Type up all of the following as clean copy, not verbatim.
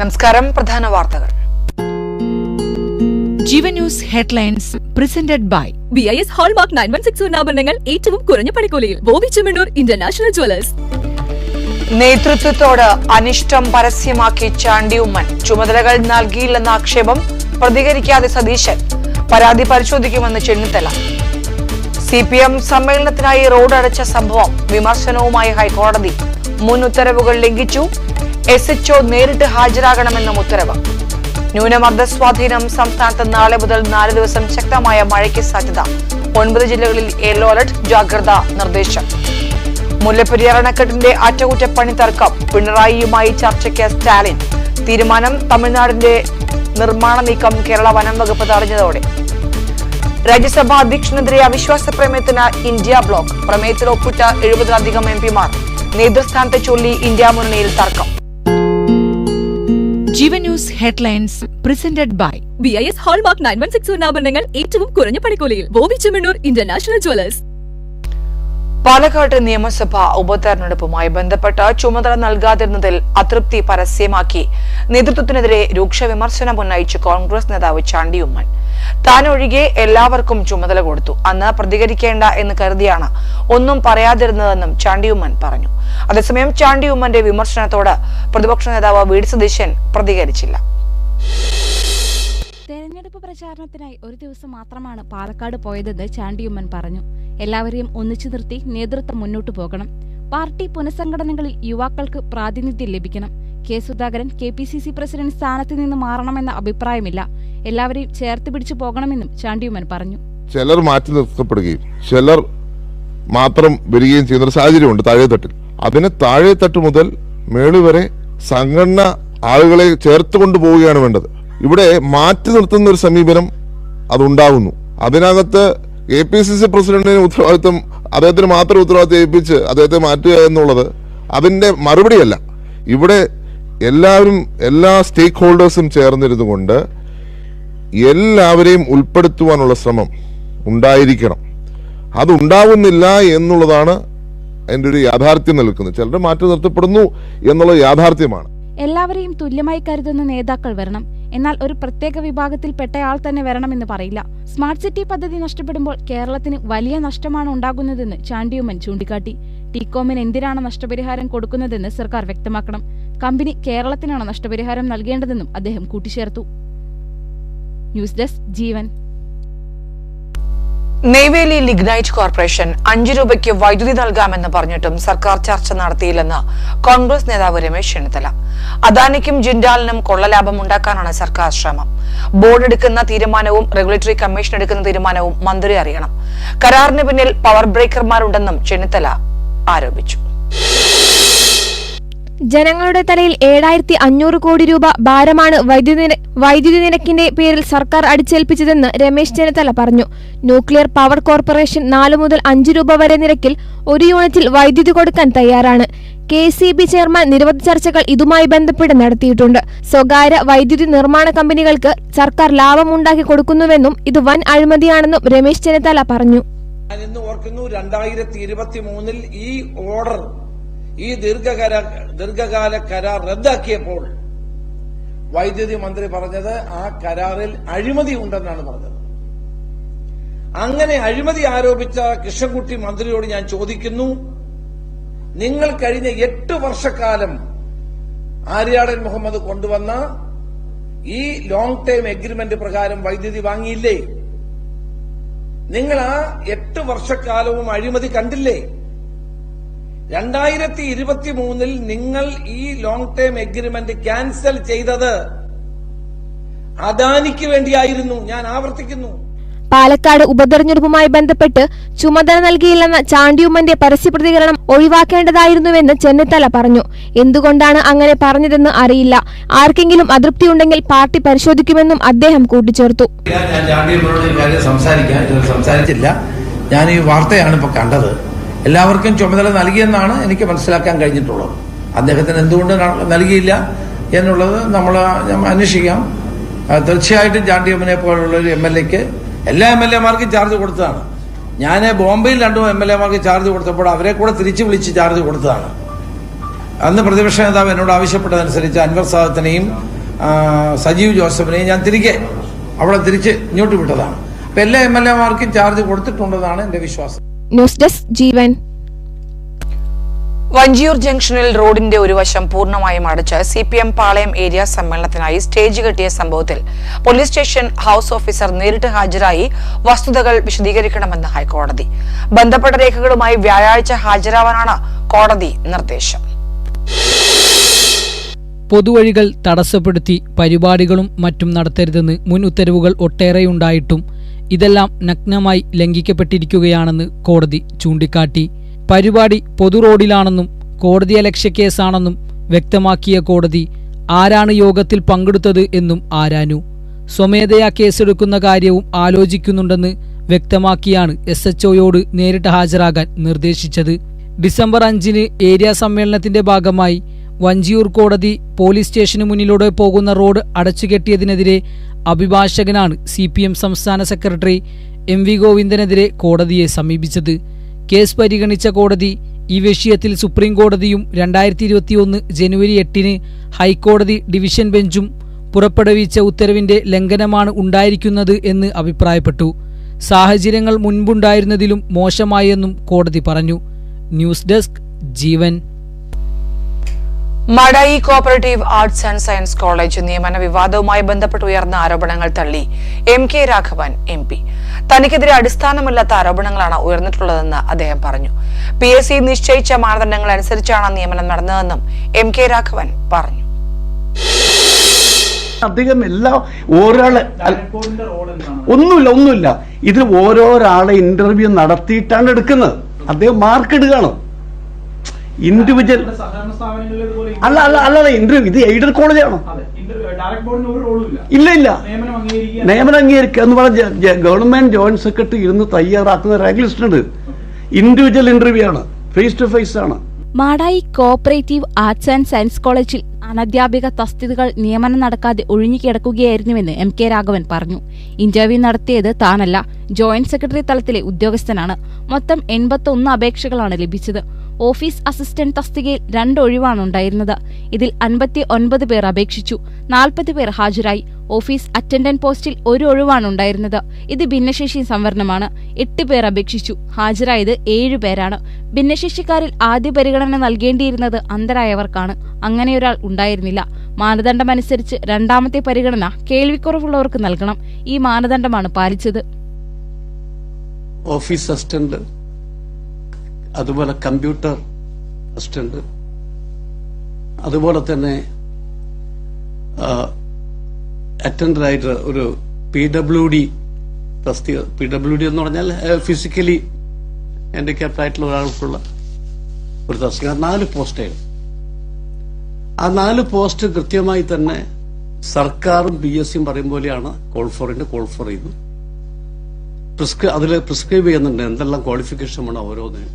നമസ്കാരം. പ്രധാന വാർത്തകൾ. Jeevan news headlines presented by BIS Hallmark 916 സ്വർണ്ണാഭരണങ്ങൾ ഏറ്റവും കുറഞ്ഞ പണിക്കൂലിയിൽ ബോബി ചെമ്മണ്ണൂർ ഇന്റർനാഷണൽ ജ്വല്ലേഴ്സ്. നേതൃത്വത്തോട് അനിഷ്ടം പരസ്യമാക്കി ചാണ്ടി ഉമ്മൻ. ചുമതലകൾ നൽകിയില്ലെന്ന ആക്ഷേപം പ്രതികരിക്കാതെ സതീശൻ. പരാതി പരിശോധിക്കുമെന്ന് ചെന്നിത്തല. CPM സമ്മേളനത്തിനായി റോഡ് അടച്ച സംഭവം വിമർശനവുമായി ഹൈക്കോടതി. മുൻ ഉത്തരവുകൾ ലംഘിച്ചു. SHO നേരിട്ട് ഹാജരാകണമെന്നും ഉത്തരവ്. ന്യൂനമർദ്ദ സ്വാധീനം. സംസ്ഥാനത്ത് നാളെ മുതൽ 4 ദിവസം ശക്തമായ മഴയ്ക്ക് സാധ്യത. 9 ജില്ലകളിൽ യെല്ലോ അലർട്ട്. ജാഗ്രതാ നിർദ്ദേശം. മുല്ലപ്പെരിയാർ അണക്കെട്ടിന്റെ അറ്റകുറ്റപ്പണി തർക്കം. പിണറായിയുമായി ചർച്ചയ്ക്ക് സ്റ്റാലിൻ. തീരുമാനം. തമിഴ്നാടിന്റെ നിർമ്മാണ നീക്കം കേരള വനം വകുപ്പ് തടഞ്ഞതോടെ. രാജ്യസഭാ അധ്യക്ഷനെതിരെ അവിശ്വാസ പ്രമേയത്തിന് ഇന്ത്യ ബ്ലോക്ക്. പ്രമേയത്തിൽ ഒപ്പിട്ട 70-ലധികം MPമാർ. നേതൃസ്ഥാനത്തെ ചൊല്ലി ഇന്ത്യ മുന്നണിയിൽ തർക്കം. Jeevan news headlines presented by BIS Hallmark 916 സ്വർണ്ണാഭരണങ്ങൾ ഏറ്റവും കുറഞ്ഞ പണിക്കൂലിയിൽ ബോബി ചെമ്മണ്ണൂർ ഇന്റർനാഷണൽ ജ്വല്ലേഴ്സ്. പാലക്കാട് നിയമസഭാ ഉപതെരഞ്ഞെടുപ്പുമായി ബന്ധപ്പെട്ട് ചുമതല നൽകാതിരുന്നതിൽ അതൃപ്തി പരസ്യമാക്കി നേതൃത്വത്തിനെതിരെ രൂക്ഷ വിമർശനം ഉന്നയിച്ച് കോൺഗ്രസ് നേതാവ് ചാണ്ടി ഉമ്മൻ. താൻ ഒഴികെ എല്ലാവർക്കും ചുമതല കൊടുത്തു. അന്ന് പ്രതികരിക്കേണ്ട എന്ന് കരുതിയാണ് ഒന്നും പറയാതിരുന്നതെന്നും ചാണ്ടി ഉമ്മൻ പറഞ്ഞു. അതേസമയം ചാണ്ടി ഉമ്മന്റെ വിമർശനത്തോട് പ്രതിപക്ഷ നേതാവ് വി.ഡി. സതീശൻ പ്രതികരിച്ചില്ല. തെരഞ്ഞെടുപ്പ് പ്രചാരണത്തിനായി ഒരു ദിവസം മാത്രമാണ് പാലക്കാട് പോയതെന്ന് ചാണ്ടിയുമ്മൻ പറഞ്ഞു. എല്ലാവരെയും ഒന്നിച്ചു നിർത്തി നേതൃത്വം മുന്നോട്ടു പോകണം. പാർട്ടി പുനഃസംഘടനകളിൽ യുവാക്കൾക്ക് പ്രാതിനിധ്യം ലഭിക്കണം. കെ സുധാകരൻ KPCC പ്രസിഡന്റ് സ്ഥാനത്ത് നിന്ന് മാറണമെന്ന അഭിപ്രായമില്ല. എല്ലാവരെയും ചേർത്ത് പിടിച്ചു പോകണമെന്നും ചാണ്ടിയുമ്മൻ പറഞ്ഞു. ചിലർ മാറ്റി നിർത്തപ്പെടുകയും ചിലർ മാത്രം വരികയും ചെയ്യുന്ന ഒരു സാഹചര്യമുണ്ട് താഴെത്തട്ടിൽ. അതിന് താഴെത്തട്ട് മുതൽ മേള് വരെ സംഘടന ആളുകളെ ചേർത്ത് കൊണ്ടുപോവുകയാണ് വേണ്ടത്. ഇവിടെ മാറ്റി നിർത്തുന്ന ഒരു സമീപനം അതുണ്ടാകുന്നു. അതിനകത്ത് KPCC പ്രസിഡന്റിന് ഉത്തരവാദിത്വം, അദ്ദേഹത്തിന് മാത്രം ഉത്തരവാദിത്വം ഏൽപ്പിച്ച് അദ്ദേഹത്തെ മാറ്റുക എന്നുള്ളത് അതിന്റെ മറുപടിയല്ല. ഇവിടെ എല്ലാവരും, എല്ലാ സ്റ്റേക്ക് ഹോൾഡേഴ്സും ചേർന്നിരുന്നു കൊണ്ട് എല്ലാവരെയും ഉൾപ്പെടുത്തുവാനുള്ള ശ്രമം ഉണ്ടായിരിക്കണം. അതുണ്ടാവുന്നില്ല എന്നുള്ളതാണ് അതിൻ്റെ ഒരു യാഥാർത്ഥ്യം നിൽക്കുന്നത്. ചിലർ മാറ്റി നിർത്തപ്പെടുന്നു എന്നുള്ള യാഥാർത്ഥ്യമാണ്. എല്ലാവരെയും തുല്യമായി കരുതുന്ന നേതാക്കൾ വരണം. എന്നാൽ ഒരു പ്രത്യേക വിഭാഗത്തിൽപ്പെട്ടയാൾ തന്നെ വരണമെന്ന് പറയില്ല. സ്മാർട്ട് സിറ്റി പദ്ധതി നഷ്ടപ്പെടുമ്പോൾ കേരളത്തിന് വലിയ നഷ്ടമാണ് ഉണ്ടാകുന്നതെന്ന് ചാണ്ടിയുമ്മൻ ചൂണ്ടിക്കാട്ടി. ടികോമിന് എന്തിനാണ് നഷ്ടപരിഹാരം കൊടുക്കുന്നതെന്ന് സർക്കാർ വ്യക്തമാക്കണം. കമ്പനി കേരളത്തിനാണ് നഷ്ടപരിഹാരം നൽകേണ്ടതെന്നും അദ്ദേഹം കൂട്ടിച്ചേർത്തു. ന്യൂസ് ഡെസ്ക് ജീവൻ. നെയ്വേലി ലിഗ്നൈറ്റ് കോർപ്പറേഷൻ 5 രൂപയ്ക്ക് വൈദ്യുതി നൽകാമെന്ന് പറഞ്ഞിട്ടും സർക്കാർ ചർച്ച നടത്തിയില്ലെന്ന് കോൺഗ്രസ് നേതാവ് രമേശ് ചെന്നിത്തല. അദാനിക്കും ജിൻഡാലിനും കൊള്ളലാഭം ഉണ്ടാക്കാനാണ് സർക്കാർ ശ്രമം. ബോർഡ് എടുക്കുന്ന തീരുമാനവും റെഗുലേറ്ററി കമ്മീഷൻ എടുക്കുന്ന തീരുമാനവും മന്ത്രി അറിയണം. കരാറിന് പിന്നിൽ പവർ ബ്രേക്കർമാരുണ്ടെന്നും ചെന്നിത്തല ആരോപിച്ചു. ജനങ്ങളുടെ തലയിൽ 7500 കോടി രൂപ ഭാരമാണ് വൈദ്യുതി നിരക്കിന്റെ പേരിൽ സർക്കാർ അടിച്ചേൽപ്പിച്ചതെന്ന് രമേശ് ചെന്നിത്തല പറഞ്ഞു. ന്യൂക്ലിയർ പവർ കോർപ്പറേഷൻ 4 മുതൽ 5 രൂപ വരെ നിരക്കിൽ ഒരു യൂണിറ്റിൽ വൈദ്യുതി കൊടുക്കാൻ തയ്യാറാണ്. KCB ചെയർമാൻ നിരവധി ചർച്ചകൾ ഇതുമായി ബന്ധപ്പെട്ട് നടത്തിയിട്ടുണ്ട്. സ്വകാര്യ വൈദ്യുതി നിർമ്മാണ കമ്പനികൾക്ക് സർക്കാർ ലാഭം ഉണ്ടാക്കി കൊടുക്കുന്നുവെന്നും ഇത് വൻ അഴിമതിയാണെന്നും രമേശ് ചെന്നിത്തല പറഞ്ഞു. ഞാൻ ഇന്ന് ഓർക്കുന്നു, 2023 ഈ ഓർഡർ, ഈ ദീർഘകാല കരാർ റദ്ദാക്കിയപ്പോൾ വൈദ്യുതി മന്ത്രി പറഞ്ഞത് ആ കരാറിൽ അഴിമതി ഉണ്ടെന്നാണ് പറഞ്ഞത്. അങ്ങനെ അഴിമതി ആരോപിച്ച കൃഷ്ണൻകുട്ടി മന്ത്രിയോട് ഞാൻ ചോദിക്കുന്നു, നിങ്ങൾ കഴിഞ്ഞ 8 വർഷക്കാലം ആര്യാടൻ മുഹമ്മദ് കൊണ്ടുവന്ന ഈ ലോങ് ടൈം എഗ്രിമെന്റ് പ്രകാരം വൈദ്യുതി വാങ്ങിയില്ലേ? നിങ്ങൾ ആ 8 വർഷക്കാലവും അഴിമതി കണ്ടില്ലേ? 2023 നിങ്ങൾ ഈ ലോങ് ടൈം എഗ്രിമെന്റ് ക്യാൻസൽ ചെയ്തത് അദാനിക്ക് വേണ്ടിയായിരുന്നു. ഞാൻ ആവർത്തിക്കുന്നു. പാലക്കാട് ഉപതെരഞ്ഞെടുപ്പുമായി ബന്ധപ്പെട്ട് ചുമതല നൽകിയില്ലെന്ന ചാണ്ടിയുമ്മന്റെ പരസ്യ പ്രതികരണം ഒഴിവാക്കേണ്ടതായിരുന്നുവെന്ന് ചെന്നിത്തല പറഞ്ഞു. എന്തുകൊണ്ടാണ് അങ്ങനെ പറഞ്ഞതെന്ന് അറിയില്ല. ആർക്കെങ്കിലും അതൃപ്തിയുണ്ടെങ്കിൽ പാർട്ടി പരിശോധിക്കുമെന്നും അദ്ദേഹം കൂട്ടിച്ചേർത്തു. സംസാരിച്ചില്ല. ഞാൻ ഈ വാർത്തയാണ് ഇപ്പൊ കണ്ടത്. എല്ലാവർക്കും ചുമതല നൽകിയെന്നാണ് എനിക്ക് മനസ്സിലാക്കാൻ കഴിഞ്ഞിട്ടുള്ളത്. അദ്ദേഹത്തിന് എന്തുകൊണ്ട് നൽകിയില്ല എന്നുള്ളത് നമ്മൾ അന്വേഷിക്കാം. തീർച്ചയായിട്ടും ചാണ്ടിയമ്മനെ പോലുള്ള ഒരു MLAക്ക് എല്ലാ MLAമാർക്കും ചാർജ് കൊടുത്തതാണ്. ഞാൻ ബോംബെയിൽ 2 MLAമാർക്ക് ചാർജ് കൊടുത്തപ്പോൾ അവരെ കൂടെ തിരിച്ചു വിളിച്ച് ചാർജ് കൊടുത്തതാണ്. അന്ന് പ്രതിപക്ഷ നേതാവ് എന്നോട് ആവശ്യപ്പെട്ടതനുസരിച്ച് അൻവർ സാദത്തിനെയും സജീവ് ജോസഫിനെയും ഞാൻ തിരിച്ച് ഇങ്ങോട്ട് വിട്ടതാണ്. അപ്പൊ എല്ലാ MLA-മാർക്കും ചാർജ് കൊടുത്തിട്ടുണ്ടെന്നാണ് എന്റെ വിശ്വാസം. ന്യൂസ് ഡെസ്ക് ജീവൻ. വഞ്ചിയൂർ ജംഗ്ഷനിൽ റോഡിന്റെ ഒരു വശം പൂർണ്ണമായും അടച്ച് CPM പാളയം ഏരിയ സമ്മേളനത്തിനായി സ്റ്റേജ് കെട്ടിയ സംഭവത്തിൽ പോലീസ് സ്റ്റേഷൻ ഹൌസ് ഓഫീസർ നേരിട്ട് ഹാജരായി വസ്തുതകൾ വിശദീകരിക്കണമെന്ന് ഹൈക്കോടതി. ബന്ധപ്പെട്ട രേഖകളുമായി വ്യാഴാഴ്ച ഹാജരാവാനാണ് കോടതി നിർദ്ദേശം. പൊതുവഴികൾ തടസ്സപ്പെടുത്തി പരിപാടികളും മറ്റും നടത്തരുതെന്ന് മുൻ ഉത്തരവുകൾ ഒട്ടേറെയുണ്ടായിട്ടും ഇതെല്ലാം നഗ്നമായി ലംഘിക്കപ്പെട്ടിരിക്കുകയാണെന്ന് കോടതി ചൂണ്ടിക്കാട്ടി. പരിപാടി പൊതു റോഡിലാണെന്നും കോടതിയലക്ഷ്യ കേസാണെന്നും വ്യക്തമാക്കിയ കോടതി ആരാണ് യോഗത്തിൽ പങ്കെടുത്തത് എന്നും ആരാഞ്ഞു. സ്വമേധയാ കേസെടുക്കുന്ന കാര്യവും ആലോചിക്കുന്നുണ്ടെന്ന് വ്യക്തമാക്കിയാണ് SHOയോട് നേരിട്ട് ഹാജരാകാൻ നിർദ്ദേശിച്ചത്. ഡിസംബർ 5-ന് ഏരിയ സമ്മേളനത്തിന്റെ ഭാഗമായി വഞ്ചിയൂർ കോടതി പോലീസ് സ്റ്റേഷന് മുന്നിലൂടെ പോകുന്ന റോഡ് അടച്ചുകെട്ടിയതിനെതിരെ അഭിഭാഷകനാണ് CPM സംസ്ഥാന സെക്രട്ടറി MV ഗോവിന്ദനെതിരെ കോടതിയെ സമീപിച്ചത്. കേസ് പരിഗണിച്ച കോടതി ഈ വിഷയത്തിൽ സുപ്രീം കോടതിയും 2021 ജനുവരി 8-ന് ഹൈക്കോടതി ഡിവിഷൻ ബെഞ്ചും പുറപ്പെടുവിച്ച ഉത്തരവിന്റെ ലംഘനമാണ് ഉണ്ടായിരിക്കുന്നത് എന്ന് അഭിപ്രായപ്പെട്ടു. സാഹചര്യങ്ങൾ മുൻപുണ്ടായിരുന്നതിലും മോശമായെന്നും കോടതി പറഞ്ഞു. News desk Jeevan. Madayi cooperative arts and science college നിയമന വിവാദവുമായി ബന്ധപ്പെട്ട് ഉയർന്ന ആരോപണങ്ങൾ തള്ളി MK രാഘവൻ MP. തനിക്കെതിരെ അടിസ്ഥാനമില്ലാത്ത ആരോപണങ്ങളാണ് ഉയർന്നിട്ടുള്ളതെന്ന് അദ്ദേഹം പറഞ്ഞു. PSC നിശ്ചയിച്ച മാനദണ്ഡങ്ങൾ അനുസരിച്ചാണ് നിയമനം നടന്നതെന്നും MK രാഘവൻ പറഞ്ഞു. അദ്ദേഹം ഒന്നുമില്ല ഇത് ഓരോരാളെ ഇന്റർവ്യൂ നടത്തിയിട്ടാണ് എടുക്കുന്നത്. അദ്ദേഹം മാർക്ക് ഇടുകയാണ്. ഇൻഡിവിജ്വൽ അല്ല ഇന്റർവ്യൂ. ഇത് എയ്ഡഡ് കോളേജാണോ? ഇല്ല നിയമനം അംഗീകരിക്കുക എന്ന് പറഞ്ഞ ഗവൺമെന്റ് ജോയിന്റ് സെക്രട്ടറി ഇരുന്ന് തയ്യാറാക്കുന്ന റെഗുലേഷൻ ഉണ്ട്. ഇൻഡിവിജ്വൽ ഇന്റർവ്യൂ ആണ്, ഫേസ് ടു ഫേസ് ആണ്. Madayi cooperative arts and science കോളേജിൽ അനധ്യാപിക തസ്തികകൾ നിയമനം നടക്കാതെ ഒഴിഞ്ഞുകിടക്കുകയായിരുന്നുവെന്ന് MK രാഘവൻ പറഞ്ഞു. ഇന്റർവ്യൂ നടത്തിയത് താനല്ല, ജോയിന്റ് സെക്രട്ടറി തലത്തിലെ ഉദ്യോഗസ്ഥനാണ്. മൊത്തം 81 അപേക്ഷകളാണ് ലഭിച്ചത്. ഓഫീസ് അസിസ്റ്റന്റ് തസ്തികയിൽ 2 ഒഴിവാണ് ഉണ്ടായിരുന്നത്. ഇതിൽ 59 പേർ അപേക്ഷിച്ചു, 40 പേർ ഹാജരായി. ഓഫീസ് അറ്റൻഡന്റ് പോസ്റ്റിൽ 1 ഒഴിവാണ് ഉണ്ടായിരുന്നത്. ഇത് ഭിന്നശേഷി സംവരണമാണ്. 8 പേർ അപേക്ഷിച്ചു, ഹാജരായത് 7 പേരാണ്. ഭിന്നശേഷിക്കാരിൽ ആദ്യ പരിഗണന നൽകേണ്ടിയിരുന്നത് അന്ധരായവർക്കാണ്. അങ്ങനെയൊരാൾ ഉണ്ടായിരുന്നില്ല. മാനദണ്ഡമനുസരിച്ച് രണ്ടാമത്തെ പരിഗണന കേൾവിക്കുറവുള്ളവർക്ക് നൽകണം. ഈ മാനദണ്ഡമാണ് പാലിച്ചത്. ഓഫീസ് അസിസ്റ്റന്റ്, അതുപോലെ കമ്പ്യൂട്ടർ അസിസ്റ്റന്റ്, അതുപോലെ തന്നെ അറ്റൻഡറായിട്ട് ഒരു PWD തസ്തിക. PWD എന്ന് പറഞ്ഞാൽ ഫിസിക്കലി ഹാൻഡിക്യാപ്ഡ് ആയിട്ടുള്ള ഒരാൾക്കുള്ള ഒരു തസ്തിക. 4 പോസ്റ്റായിരുന്നു. ആ 4 പോസ്റ്റ് കൃത്യമായി തന്നെ സർക്കാരും PSCയും പറയും പോലെയാണ് കോൾ ഫോർ ചെയ്തു. അതിൽ പ്രിസ്ക്രൈബ് ചെയ്യുന്നുണ്ട് എന്തെല്ലാം ക്വാളിഫിക്കേഷൻ വേണം ഓരോന്നിനും.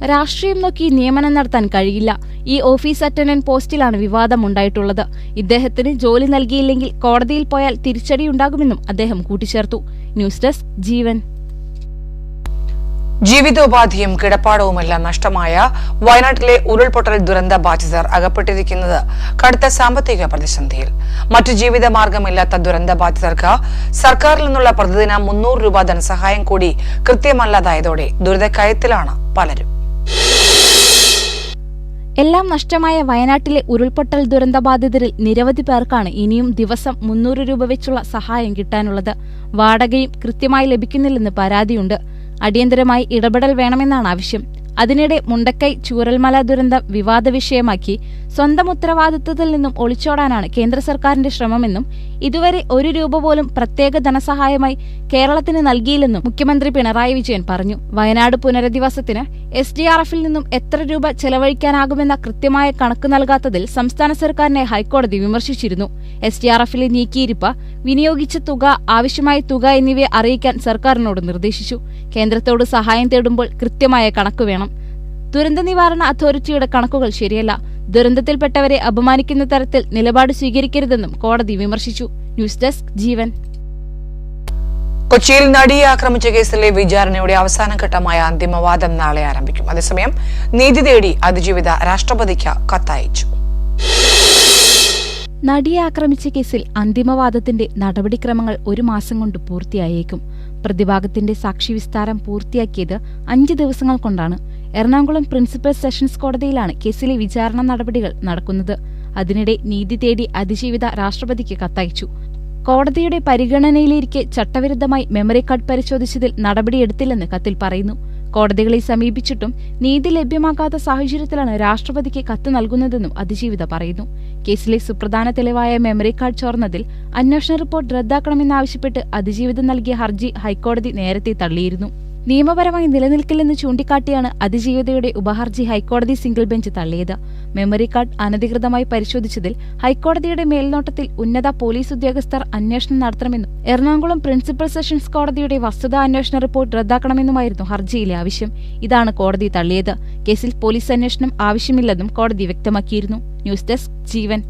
രാഷ്ട്രീയം നോക്കി നിയമനം നടത്താൻ കഴിയില്ല. ഈ ഓഫീസ് അറ്റൻഡന്റ് പോസ്റ്റിലാണ് വിവാദമുണ്ടായിട്ടുള്ളത്. ഇദ്ദേഹത്തിന് ജോലി നൽകിയില്ലെങ്കിൽ കോടതിയിൽ പോയാൽ തിരിച്ചടിയുണ്ടാകുമെന്നും അദ്ദേഹം കൂട്ടിച്ചേർത്തു. ന്യൂസ് ഡെസ്ക് ജീവൻ. ജീവിതോപാധിയും കിടപ്പാടവുമെല്ലാം നഷ്ടമായ വയനാട്ടിലെ ഉരുൾപൊട്ടൽ ദുരന്ത ബാധിതർ അകപ്പെട്ടിരിക്കുന്നത് കടുത്ത സാമ്പത്തിക പ്രതിസന്ധിയിൽ. മറ്റു ജീവിത മാർഗമില്ലാത്ത ദുരന്ത ബാധിതർക്ക് സർക്കാരിൽ നിന്നുള്ള പ്രതിദിനം 300 രൂപ ധനസഹായം കൂടി കൃത്യമല്ലാതായതോടെ ദുരിതക്കയത്തിലാണ് പലരും. എല്ലാം നഷ്ടമായ വയനാട്ടിലെ ഉരുൾപൊട്ടൽ ദുരന്തബാധിതരിൽ നിരവധി പേർക്കാണ് ഇനിയും ദിവസം 300 രൂപ വെച്ചുള്ള സഹായം കിട്ടാനുള്ളത്. വാടകയും കൃത്യമായി ലഭിക്കുന്നില്ലെന്ന് പരാതിയുണ്ട്. അടിയന്തരമായി ഇടപെടൽ വേണമെന്നാണ് ആവശ്യം. അതിനിടെ മുണ്ടക്കൈ ചൂരൽമല ദുരന്തം വിവാദ വിഷയമാക്കി സ്വന്തം ഉത്തരവാദിത്വത്തിൽ നിന്നും ഒളിച്ചോടാനാണ് കേന്ദ്ര സർക്കാരിന്റെ ശ്രമമെന്നും ഇതുവരെ 1 രൂപ പോലും പ്രത്യേക ധനസഹായമായി കേരളത്തിന് നൽകിയില്ലെന്നും മുഖ്യമന്ത്രി പിണറായി വിജയൻ പറഞ്ഞു. വയനാട് പുനരധിവാസത്തിന് SDRF-ൽ നിന്നും എത്ര രൂപ ചെലവഴിക്കാനാകുമെന്ന കൃത്യമായ കണക്ക് നൽകാത്തതിൽ സംസ്ഥാന സർക്കാരിനെ ഹൈക്കോടതി വിമർശിച്ചിരുന്നു. SDRF-ലെ നീക്കിയിരിപ്പ്, വിനിയോഗിച്ച തുക, ആവശ്യമായ തുക എന്നിവയെ അറിയിക്കാൻ സർക്കാരിനോട് നിർദ്ദേശിച്ചു. കേന്ദ്രത്തോട് സഹായം തേടുമ്പോൾ കൃത്യമായ കണക്ക് വേണം. ദുരന്ത നിവാരണ അതോറിറ്റിയുടെ കണക്കുകൾ ശരിയല്ല. ദുരന്തത്തിൽപ്പെട്ടവരെ അപമാനിക്കുന്ന തരത്തിൽ നിലപാട് സ്വീകരിക്കരുതെന്നും കോടതി വിമർശിച്ചു. ന്യൂസ് ഡെസ്ക് ജീവൻ. കൊച്ചിയിൽ നടിയെ ആക്രമിച്ച കേസിലെ വിചാരണയുടെ അവസാനഘട്ടമായ അന്തിമവാദം നാളെ ആരംഭിക്കും. അതേസമയം നീതി തേടി അതിജീവിത രാഷ്ട്രപതിക്ക് കത്തയച്ചു. നടിയെ ആക്രമിച്ച കേസിൽ അന്തിമവാദത്തിന്റെ നടപടിക്രമങ്ങൾ 1 മാസം കൊണ്ട് പൂർത്തിയായേക്കും. പ്രതിഭാഗത്തിന്റെ സാക്ഷി വിസ്താരം പൂർത്തിയാക്കിയത് 5 ദിവസങ്ങൾ കൊണ്ടാണ്. എറണാകുളം പ്രിൻസിപ്പൽ സെഷൻസ് കോടതിയിലാണ് കേസിലെ വിചാരണ നടപടികൾ നടക്കുന്നത്. അതിനിടെ നീതി തേടി അതിജീവിത രാഷ്ട്രപതിക്ക് കത്തയച്ചു. കോടതിയുടെ പരിഗണനയിലിരിക്കെ ചട്ടവിരുദ്ധമായി മെമ്മറി കാർഡ് പരിശോധിച്ചതിൽ നടപടിയെടുത്തില്ലെന്ന് കത്തിൽ പറയുന്നു. കോടതികളെ സമീപിച്ചിട്ടും നീതി ലഭ്യമാകാത്ത സാഹചര്യത്തിലാണ് രാഷ്ട്രപതിക്ക് കത്ത് നൽകുന്നതെന്നും അതിജീവിത പറയുന്നു. കേസിലെ സുപ്രധാന തെളിവായ മെമ്മറി കാർഡ് ചോർന്നതിൽ അന്വേഷണ റിപ്പോർട്ട് റദ്ദാക്കണമെന്നാവശ്യപ്പെട്ട് അതിജീവിത നൽകിയ ഹർജി ഹൈക്കോടതി നേരത്തെ തള്ളിയിരുന്നു. നിയമപരമായി നിലനിൽക്കില്ലെന്ന് ചൂണ്ടിക്കാട്ടിയാണ് അതിജീവിതയുടെ ഉപഹർജി ഹൈക്കോടതി സിംഗിൾ ബെഞ്ച് തള്ളിയത്. മെമ്മറി കാർഡ് അനധികൃതമായി പരിശോധിച്ചതിൽ ഹൈക്കോടതിയുടെ മേൽനോട്ടത്തിൽ ഉന്നത പോലീസ് ഉദ്യോഗസ്ഥർ അന്വേഷണം നടത്തണമെന്നും എറണാകുളം പ്രിൻസിപ്പൽ സെഷൻസ് കോടതിയുടെ വസ്തുതാ അന്വേഷണ റിപ്പോർട്ട് റദ്ദാക്കണമെന്നുമായിരുന്നു ഹർജിയിലെ ആവശ്യം. ഇതാണ് കോടതി തള്ളിയത്. കേസിൽ പോലീസ് അന്വേഷണം ആവശ്യമില്ലെന്നും കോടതി വ്യക്തമാക്കിയിരുന്നു. ന്യൂസ് ഡെസ്ക് ജീവൻ.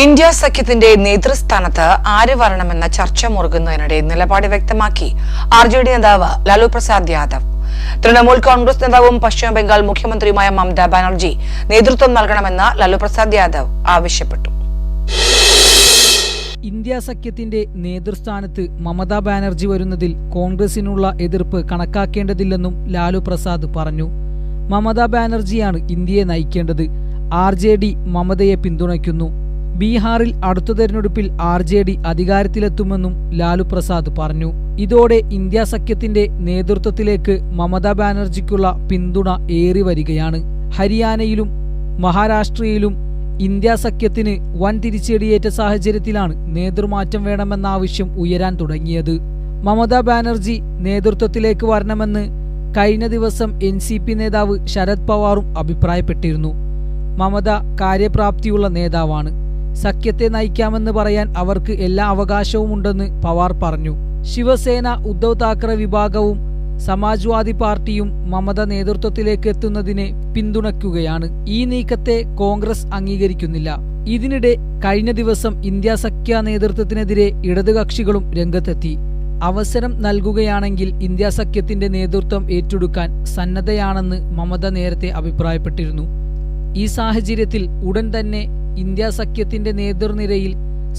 ഇന്ത്യ സഖ്യത്തിന്റെ നേതൃസ്ഥാനത്ത് ആര് വരണമെന്ന ചർച്ച മുറുകുന്നതിനിടെ നിലപാട് വ്യക്തമാക്കി RJD നേതാവ് ലാലു പ്രസാദ് യാദവ്. തൃണമൂൽ കോൺഗ്രസ് നേതാവും പശ്ചിമബംഗാൾ മുഖ്യമന്ത്രിയുമായ മമതാ ബാനർജി നേതൃത്വം നൽകണമെന്ന് ലാലു പ്രസാദ് യാദവ് ആവശ്യപ്പെട്ടു. ഇന്ത്യ സഖ്യത്തിന്റെ നേതൃസ്ഥാനത്ത് മമതാ ബാനർജി വരുന്നതിൽ കോൺഗ്രസിനുള്ള എതിർപ്പ് കണക്കാക്കേണ്ടതില്ലെന്നും ലാലു പ്രസാദ് പറഞ്ഞു. മമതാ ബാനർജിയാണ് ഇന്ത്യയെ നയിക്കേണ്ടത്. RJD മമതയെ പിന്തുണയ്ക്കുന്നു. ബീഹാറിൽ അടുത്ത തെരഞ്ഞെടുപ്പിൽ RJD അധികാരത്തിലെത്തുമെന്നും ലാലു പ്രസാദ് പറഞ്ഞു. ഇതോടെ ഇന്ത്യ സഖ്യത്തിന്റെ നേതൃത്വത്തിലേക്ക് മമതാ ബാനർജിക്കുള്ള പിന്തുണ ഏറി വരികയാണ്. ഹരിയാനയിലും മഹാരാഷ്ട്രയിലും ഇന്ത്യ സഖ്യത്തിന് വൻ തിരിച്ചടിയേറ്റ സാഹചര്യത്തിലാണ് നേതൃമാറ്റം വേണമെന്ന ആവശ്യം ഉയരാൻ തുടങ്ങിയത്. മമതാ ബാനർജി നേതൃത്വത്തിലേക്ക് വരണമെന്ന് കഴിഞ്ഞ ദിവസം NCP നേതാവ് ശരത് പവാറും അഭിപ്രായപ്പെട്ടിരുന്നു. മമത കാര്യപ്രാപ്തിയുള്ള നേതാവാണ്. സഖ്യത്തെ നയിക്കാമെന്ന് പറയാൻ അവർക്ക് എല്ലാ അവകാശവുമുണ്ടെന്ന് പവാർ പറഞ്ഞു. ശിവസേന, ഉദ്ധവ് താക്കറെ വിഭാഗവും സമാജ്വാദി പാർട്ടിയും മമത നേതൃത്വത്തിലേക്ക് എത്തുന്നതിനെ പിന്തുണയ്ക്കുകയാണ്. ഈ നീക്കത്തെ കോൺഗ്രസ് അംഗീകരിക്കുന്നില്ല. ഇതിനിടെ കഴിഞ്ഞ ദിവസം ഇന്ത്യ സഖ്യ നേതൃത്വത്തിനെതിരെ ഇടതുകക്ഷികളും രംഗത്തെത്തി. അവസരം നൽകുകയാണെങ്കിൽ ഇന്ത്യ സഖ്യത്തിന്റെ നേതൃത്വം ഏറ്റെടുക്കാൻ സന്നദ്ധയാണെന്ന് മമത നേരത്തെ അഭിപ്രായപ്പെട്ടിരുന്നു. ഈ സാഹചര്യത്തിൽ ഉടൻ തന്നെ ഇന്ത്യ സഖ്യത്തിന്റെ നേതൃനിരയിൽ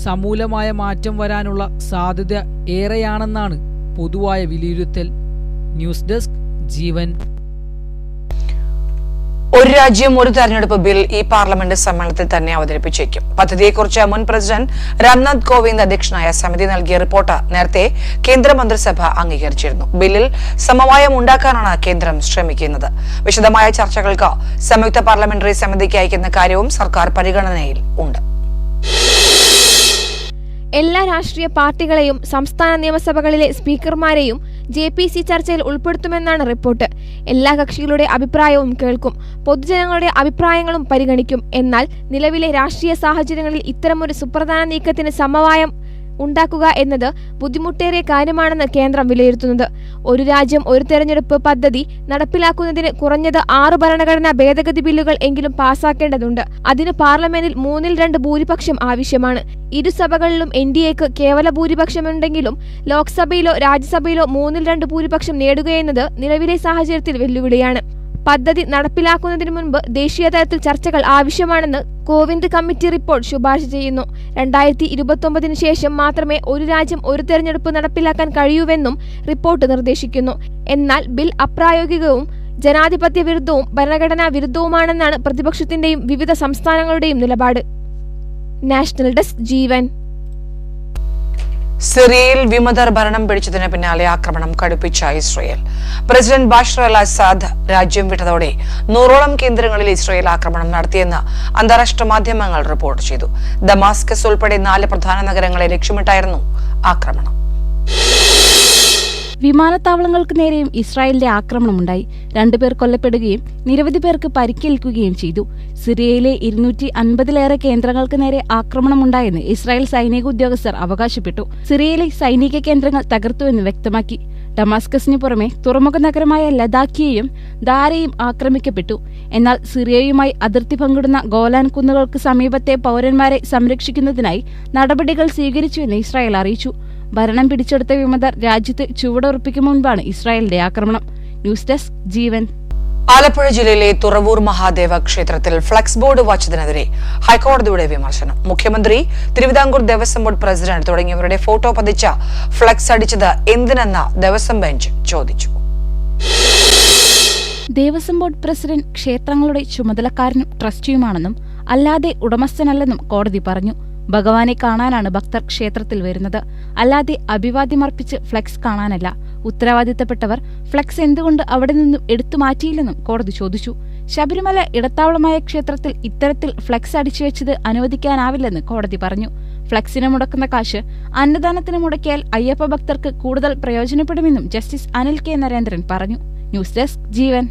സമൂലമായ മാറ്റം വരാനുള്ള സാധ്യത ഏറെയാണെന്നാണ് പൊതുവായ വിലയിരുത്തൽ. ന്യൂസ് ഡെസ്ക് ജീവൻ. ഒരു രാജ്യം ഒരു തെരഞ്ഞെടുപ്പ് ബിൽ ഈ പാർലമെന്റ് സമ്മേളനത്തിൽ തന്നെ അവതരിപ്പിച്ചേക്കും. പദ്ധതിയെക്കുറിച്ച് മുൻ പ്രസിഡന്റ് രാംനാഥ് കോവിന്ദ് അധ്യക്ഷനായ സമിതി നൽകിയ റിപ്പോർട്ട് നേരത്തെ കേന്ദ്രമന്ത്രിസഭ അംഗീകരിച്ചിരുന്നു. ബില്ലിൽ സമവായം ഉണ്ടാക്കാനാണ് കേന്ദ്രം ശ്രമിക്കുന്നത്. വിശദമായ ചർച്ചകൾക്ക് സംയുക്ത പാർലമെന്ററി സമിതിക്ക് അയക്കുന്ന കാര്യവും സർക്കാർ പരിഗണനയിൽ ഉണ്ട്. എല്ലാ രാഷ്ട്രീയ പാർട്ടികളെയും സംസ്ഥാന നിയമസഭകളിലെ സ്പീക്കർമാരെയും JPC ചർച്ചയിൽ ഉൾപ്പെടുത്തുമെന്നാണ് റിപ്പോർട്ട്. എല്ലാ കക്ഷികളുടെ അഭിപ്രായവും കേൾക്കും. പൊതുജനങ്ങളുടെ അഭിപ്രായങ്ങളും പരിഗണിക്കും. എന്നാൽ നിലവിലെ രാഷ്ട്രീയ സാഹചര്യങ്ങളിൽ ഇത്തരമൊരു സുപ്രധാന നീക്കത്തിന് സമവായം ഉണ്ടാക്കുക എന്നത് ബുദ്ധിമുട്ടേറിയ കാര്യമാണെന്ന് കേന്ദ്രം വിലയിരുത്തുന്നത്. ഒരു രാജ്യം ഒരു തെരഞ്ഞെടുപ്പ് പദ്ധതി നടപ്പിലാക്കുന്നതിന് കുറഞ്ഞത് 6 ഭരണഘടനാ ഭേദഗതി ബില്ലുകൾ എങ്കിലും പാസാക്കേണ്ടതുണ്ട്. അതിന് പാർലമെന്റിൽ 2/3 ഭൂരിപക്ഷം ആവശ്യമാണ്. ഇരുസഭകളിലും NDAക്ക് കേവല ഭൂരിപക്ഷമുണ്ടെങ്കിലും ലോക്സഭയിലോ രാജ്യസഭയിലോ 2/3 ഭൂരിപക്ഷം നേടുകയെന്നത് നിലവിലെ സാഹചര്യത്തിൽ വെല്ലുവിളിയാണ്. പദ്ധതി നടപ്പിലാക്കുന്നതിന് മുൻപ് ദേശീയ തലത്തിൽ ചർച്ചകൾ ആവശ്യമാണെന്ന് കോവിന്ദ് കമ്മിറ്റി റിപ്പോർട്ട് ശുപാർശ ചെയ്യുന്നു. 2029 ശേഷം മാത്രമേ ഒരു രാജ്യം ഒരു തെരഞ്ഞെടുപ്പ് നടപ്പിലാക്കാൻ കഴിയൂവെന്നും റിപ്പോർട്ട് നിർദ്ദേശിക്കുന്നു. എന്നാൽ ബിൽ അപ്രായോഗികവും ജനാധിപത്യ വിരുദ്ധവും ഭരണഘടനാ വിരുദ്ധവുമാണെന്നാണ് പ്രതിപക്ഷത്തിന്റെയും വിവിധ സംസ്ഥാനങ്ങളുടെയും നിലപാട്. നാഷണൽ ഡെസ്ക് ജീവൻ. സിറിയയിൽ വിമതർ ഭരണം പിടിച്ചതിന് പിന്നാലെ ആക്രമണം കടുപ്പിച്ച ഇസ്രയേൽ. പ്രസിഡന്റ് ബഷർ അൽ അസാദ് രാജ്യം വിട്ടതോടെ 100ഓളം കേന്ദ്രങ്ങളിൽ ഇസ്രയേൽ ആക്രമണം നടത്തിയെന്ന് അന്താരാഷ്ട്ര മാധ്യമങ്ങൾ റിപ്പോർട്ട് ചെയ്തു. ദമാസ്കസ് ഉൾപ്പെടെ 4 പ്രധാന നഗരങ്ങളെ ലക്ഷ്യമിട്ടായിരുന്നു ആക്രമണം. വിമാനത്താവളങ്ങൾക്ക് നേരെയും ഇസ്രായേലിന്റെ ആക്രമണമുണ്ടായി. 2 പേർ കൊല്ലപ്പെടുകയും നിരവധി പേർക്ക് പരിക്കേൽക്കുകയും ചെയ്തു. സിറിയയിലെ 250-ലേറെ കേന്ദ്രങ്ങൾക്ക് നേരെ ആക്രമണമുണ്ടായെന്ന് ഇസ്രായേൽ സൈനിക ഉദ്യോഗസ്ഥർ അവകാശപ്പെട്ടു. സിറിയയിലെ സൈനിക കേന്ദ്രങ്ങൾ തകർത്തുവെന്ന് വ്യക്തമാക്കി. ഡമാസ്കസിന് പുറമെ തുറമുഖ നഗരമായ ലദാക്കിയെയും ദാരയും ആക്രമിക്കപ്പെട്ടു. എന്നാൽ സിറിയയുമായി അതിർത്തി പങ്കിടുന്ന ഗോലാൻ കുന്നുകൾക്ക് സമീപത്തെ പൗരന്മാരെ സംരക്ഷിക്കുന്നതിനായി നടപടികൾ സ്വീകരിച്ചുവെന്ന് ഇസ്രായേൽ അറിയിച്ചു. ഭരണം പിടിച്ചെടുത്ത വിമതർ രാജ്യത്ത് ചുവടുറപ്പിക്കും മുൻപാണ് ഇസ്രായേലിന്റെ ആക്രമണം. ന്യൂസ് ഡെസ്ക് ജീവൻ. ആലപ്പുഴ ജില്ലയിലെ തുറവൂർ മഹാദേവ ക്ഷേത്രത്തിൽ ഫ്ലക്സ് ബോർഡ് വച്ചതിനെതിരെ ഹൈക്കോടതിയുടെ വിമർശനം. മുഖ്യമന്ത്രി, തിരുവിതാംകൂർ ദേവസ്വം ബോർഡ് പ്രസിഡന്റ് തുടങ്ങിയവരുടെ ഫോട്ടോ പതിച്ച ഫ്ലക്സ് അടിച്ചത് എന്തിനെന്ന് ദേവസ്വം ബെഞ്ച് ചോദിച്ചു. ദേവസ്വം ബോർഡ് പ്രസിഡന്റ് ക്ഷേത്രങ്ങളുടെ ചുമതലക്കാരനും ട്രസ്റ്റിയുമാണെന്നും അല്ലാതെ ഉടമസ്ഥനല്ലെന്നും കോടതി പറഞ്ഞു. ഭഗവാനെ കാണാനാണ് ഭക്തർ ക്ഷേത്രത്തിൽ വരുന്നത്, അല്ലാതെ അഭിവാദ്യമർപ്പിച്ച് ഫ്ലക്സ് കാണാനല്ല. ഉത്തരവാദിത്തപ്പെട്ടവർ ഫ്ലക്സ് എന്തുകൊണ്ട് അവിടെ നിന്നും എടുത്തു മാറ്റിയില്ലെന്നും കോടതി ചോദിച്ചു. ശബരിമല ഇടത്താവളമായ ക്ഷേത്രത്തിൽ ഇത്തരത്തിൽ ഫ്ലക്സ് അടിച്ചുവെച്ചത് അനുവദിക്കാനാവില്ലെന്ന് കോടതി പറഞ്ഞു. ഫ്ലക്സിന് മുടക്കുന്ന കാശ് അന്നദാനത്തിന് മുടക്കിയാൽ അയ്യപ്പ ഭക്തർക്ക് കൂടുതൽ പ്രയോജനപ്പെടുമെന്നും ജസ്റ്റിസ് അനിൽ കെ നരേന്ദ്രൻ പറഞ്ഞു. ന്യൂസ് ഡെസ്ക് ജീവൻ.